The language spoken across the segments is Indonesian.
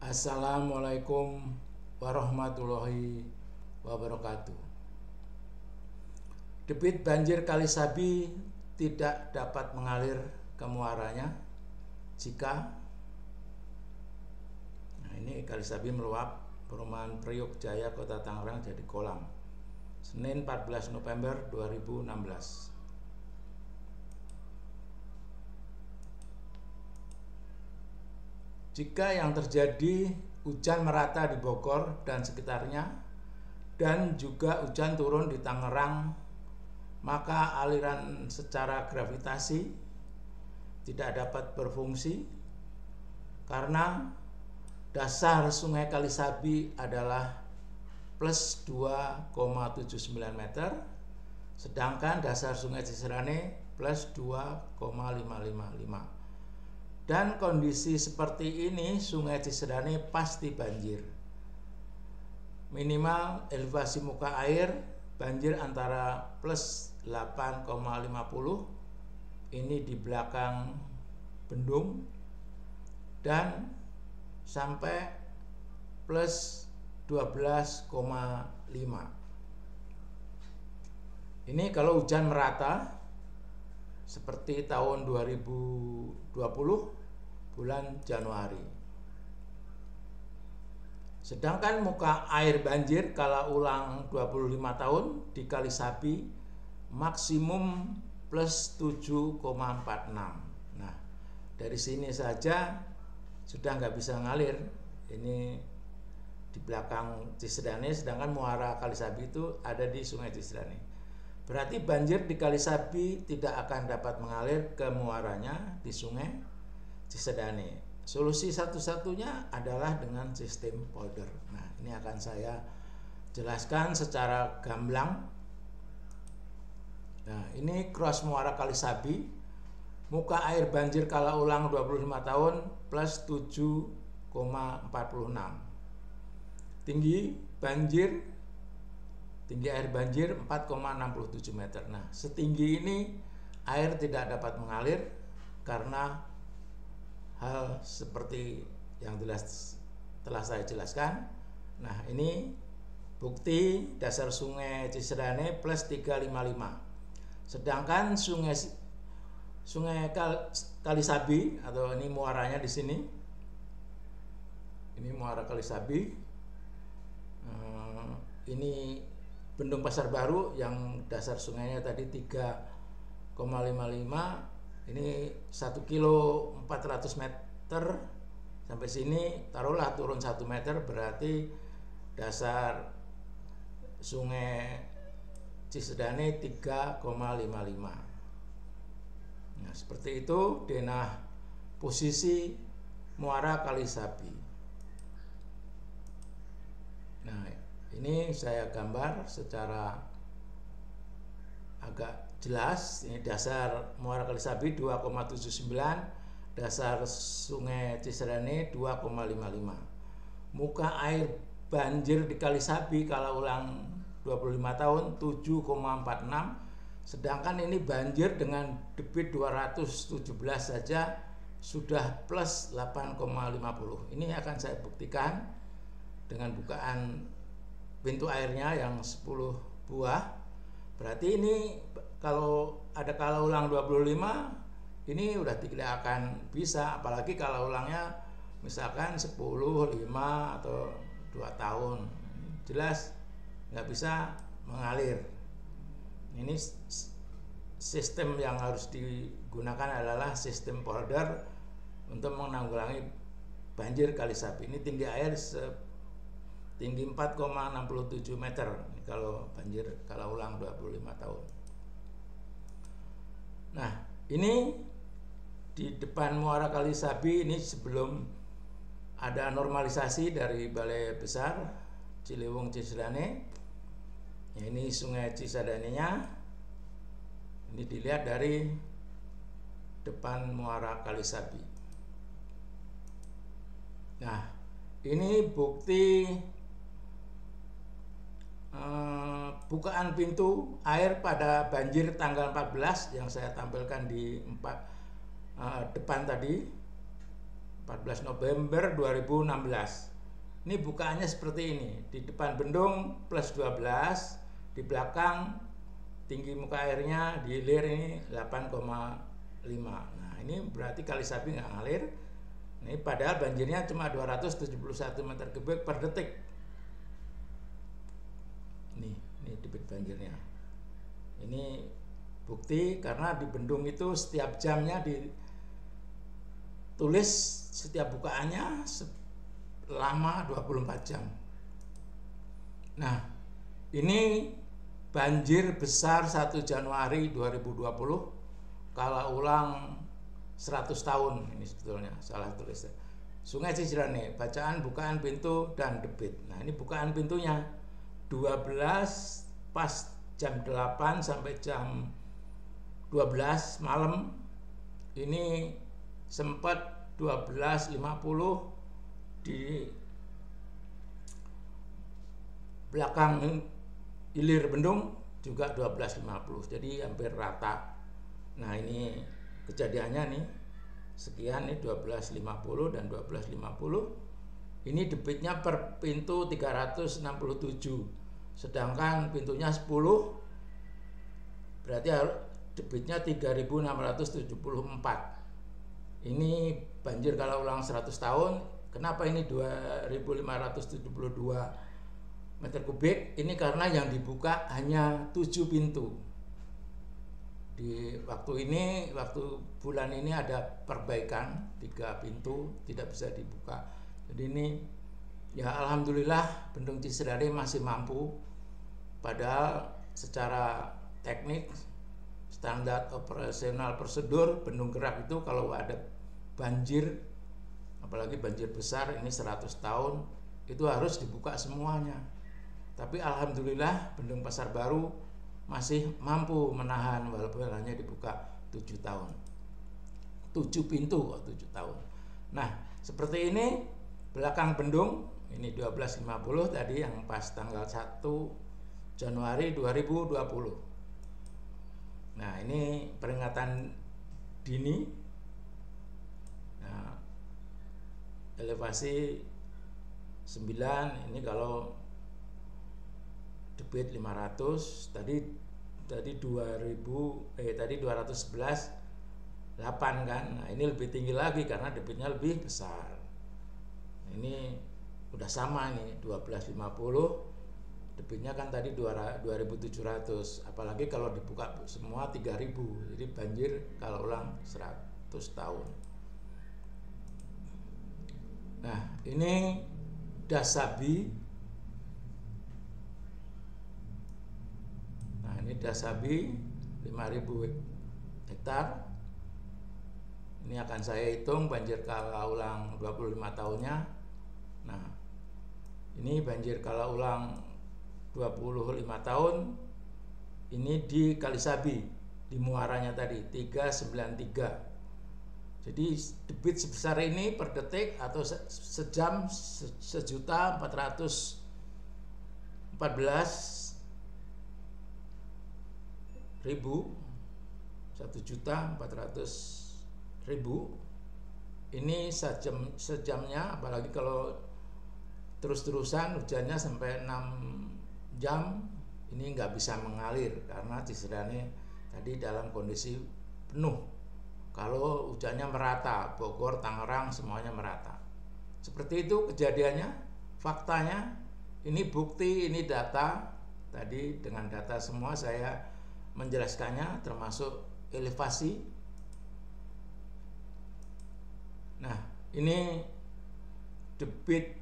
Assalamualaikum warahmatullahi wabarakatuh. Debit banjir Kali Sabi tidak dapat mengalir ke muaranya jika ini Kali Sabi meluap Perumahan Priok Jaya Kota Tangerang jadi kolam. Senin 14 November 2016. Jika yang terjadi hujan merata di Bogor dan sekitarnya dan juga hujan turun di Tangerang, maka aliran secara gravitasi tidak dapat berfungsi karena dasar Sungai Kali Sabi adalah plus 2,79 meter, sedangkan dasar Sungai Cisadane plus 2,555. Dan kondisi seperti ini Sungai Cisadane pasti banjir. Minimal elevasi muka air banjir antara plus 8,50, ini di belakang bendung, dan sampai plus 12,5. Ini kalau hujan merata seperti tahun 2020 bulan Januari. Sedangkan muka air banjir kala ulang 25 tahun di Kali Sabi maksimum plus 7,46. Nah, dari sini saja sudah nggak bisa ngalir. Ini di belakang Cisadane, sedangkan muara Kali Sabi itu ada di Sungai Cisadane. Berarti banjir di Kali Sabi tidak akan dapat mengalir ke muaranya di Sungai Cisadane. Solusi satu-satunya adalah dengan sistem polder. Nah, ini akan saya jelaskan secara gamblang. Nah, ini cross muara Kali Sabi. Muka air banjir kala ulang 25 tahun plus 7,46. Tinggi air banjir 4,67 meter. Nah, setinggi ini air tidak dapat mengalir karena hal seperti yang telah saya jelaskan. Nah, ini bukti dasar Sungai Cisadane plus 355. Sedangkan Sungai Kali Sabi atau ini muaranya di sini. Ini muara Kali Sabi. Ini Bendung Pasar Baru yang dasar sungainya tadi 3,55. Ini 1 kilo 400 meter sampai sini, taruhlah turun 1 meter, berarti dasar Sungai Cisadane 3,55. Nah, seperti itu denah posisi muara Kali Sabi. Nah, ini saya gambar secara agak jelas. Ini dasar muara Kali Sabi 2,79, dasar Sungai Cisadane 2,55. Muka air banjir di Kali Sabi kalau ulang 25 tahun 7,46, sedangkan ini banjir dengan debit 217 saja sudah plus 8,50. Ini akan saya buktikan dengan bukaan pintu airnya yang 10 buah. Berarti ini kalau ada kala ulang 25, ini udah tidak akan bisa, apalagi kalau ulangnya misalkan 10, 5 atau 2 tahun. Jelas nggak bisa mengalir. Ini sistem yang harus digunakan adalah sistem polder untuk menanggulangi banjir Kali Sabi. Ini tinggi air tinggi 4,67 meter kalau banjir kalau ulang 25 tahun. Nah, ini di depan muara Kali Sabi ini sebelum ada normalisasi dari Balai Besar Ciliwung Cisadane. Ini Sungai Cisadane-nya. Ini dilihat dari depan muara Kali Sabi. Nah, ini bukti bukaan pintu air pada banjir tanggal 14 yang saya tampilkan di depan tadi. 14 November 2016. Ini bukaannya seperti ini. Di depan bendung plus 12, di belakang tinggi muka airnya di hilir ini 8,5. Nah, ini berarti Kali Sabi nggak ngalir. Ini padahal banjirnya cuma 271 meter kubik per detik. Ini debit banjirnya. Ini bukti karena di bendung itu setiap jamnya ditulis setiap bukaannya lama 24 jam. Nah, ini banjir besar 1 Januari 2020 kala ulang 100 tahun. Ini sebetulnya salah tulis. Sungai Cisrane, bacaan bukaan pintu dan debit. Nah, ini bukaan pintunya 12 pas jam 8 sampai jam 12 malam. Ini sempat 12.50 di belakang hilir bendung juga 12.50, jadi hampir rata. Nah, ini kejadiannya nih sekian nih 12.50 dan 12.50. Ini debitnya per pintu 367, sedangkan pintunya 10, berarti debitnya 3.674. Ini banjir kalau ulang 100 tahun. Kenapa ini 2.572 meter kubik? Ini karena yang dibuka hanya 7 pintu. Di waktu ini, waktu bulan ini ada perbaikan, 3 pintu tidak bisa dibuka. Jadi ini ya alhamdulillah bendung Cisrane masih mampu. Padahal secara teknik standar operasional prosedur bendung gerak itu kalau ada banjir, apalagi banjir besar ini 100 tahun, itu harus dibuka semuanya. Tapi alhamdulillah bendung Pasar Baru masih mampu menahan walaupun hanya dibuka 7 tahun. 7 pintu 7 tahun. Nah, seperti ini belakang bendung, ini 12.50 tadi yang pas tanggal 1 Januari 2020. Nah, ini peringatan dini. Nah, elevasi 9 ini kalau debit 500, tadi 211 8 kan. Nah, ini lebih tinggi lagi karena debitnya lebih besar. Ini udah sama nih 12.50, debitnya kan tadi 2.700, apalagi kalau dibuka semua 3.000. Jadi banjir kalau ulang 100 tahun. Nah, ini Das Sabi. Nah, ini Das Sabi 5.000 hektar. Ini akan saya hitung banjir kala ulang 25 tahunnya. Nah, ini banjir kala ulang 25 tahun. Ini di Kali Sabi, di muaranya tadi 393. Jadi debit sebesar ini per detik atau sejam 1.414.000, 1.400.000. Ini sejamnya, apalagi kalau terus-terusan hujannya sampai 6 jam, ini nggak bisa mengalir karena Cisrane tadi dalam kondisi penuh. Kalau hujannya merata, Bogor, Tangerang semuanya merata. Seperti itu kejadiannya, faktanya. Ini bukti, ini data. Tadi dengan data semua saya menjelaskannya, termasuk elevasi. Nah, ini debit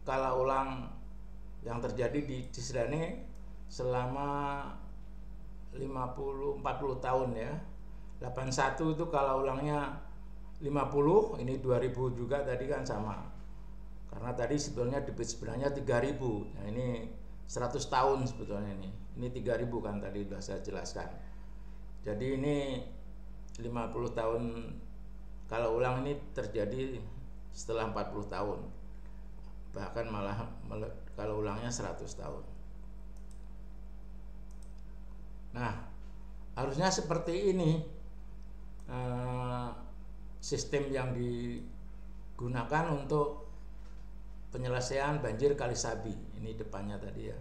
kala ulang yang terjadi di Cisrane selama 40 tahun ya. 81 itu kala ulangnya 50, ini 2000 juga tadi kan sama. Karena tadi sebetulnya debit sebenarnya 3000. Nah, ini 100 tahun sebetulnya ini. Ini 3000 kan tadi sudah saya jelaskan. Jadi ini 50 tahun kalau ulang ini terjadi setelah 40 tahun. Bahkan malah kalau ulangnya 100 tahun. Nah, harusnya seperti ini sistem yang digunakan untuk penyelesaian banjir Kali Sabi. Ini depannya tadi ya.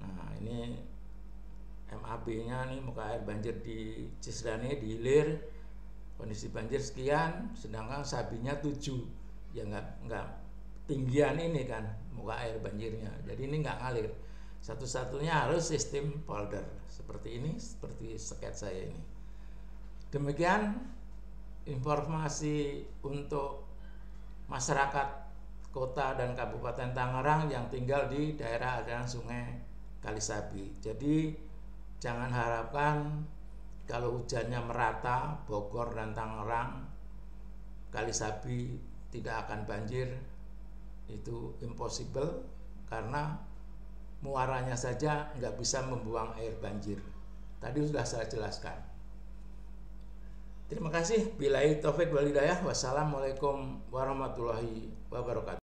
Nah, ini MAB-nya nih, muka air banjir di Cisrani, di hilir, kondisi banjir sekian, sedangkan Sabinya 7. Ya nggak tinggian ini kan muka air banjirnya. Jadi ini nggak ngalir. Satu-satunya harus sistem polder seperti ini, seperti sketsa saya ini. Demikian informasi untuk masyarakat Kota dan Kabupaten Tangerang yang tinggal di daerah aliran Sungai Kali Sabi. Jadi jangan harapkan kalau hujannya merata Bogor dan Tangerang, Kali Sabi tidak akan banjir. Itu impossible karena muaranya saja nggak bisa membuang air banjir. Tadi sudah saya jelaskan. Terima kasih. Billahi taufik wal hidayah. Wassalamualaikum warahmatullahi wabarakatuh.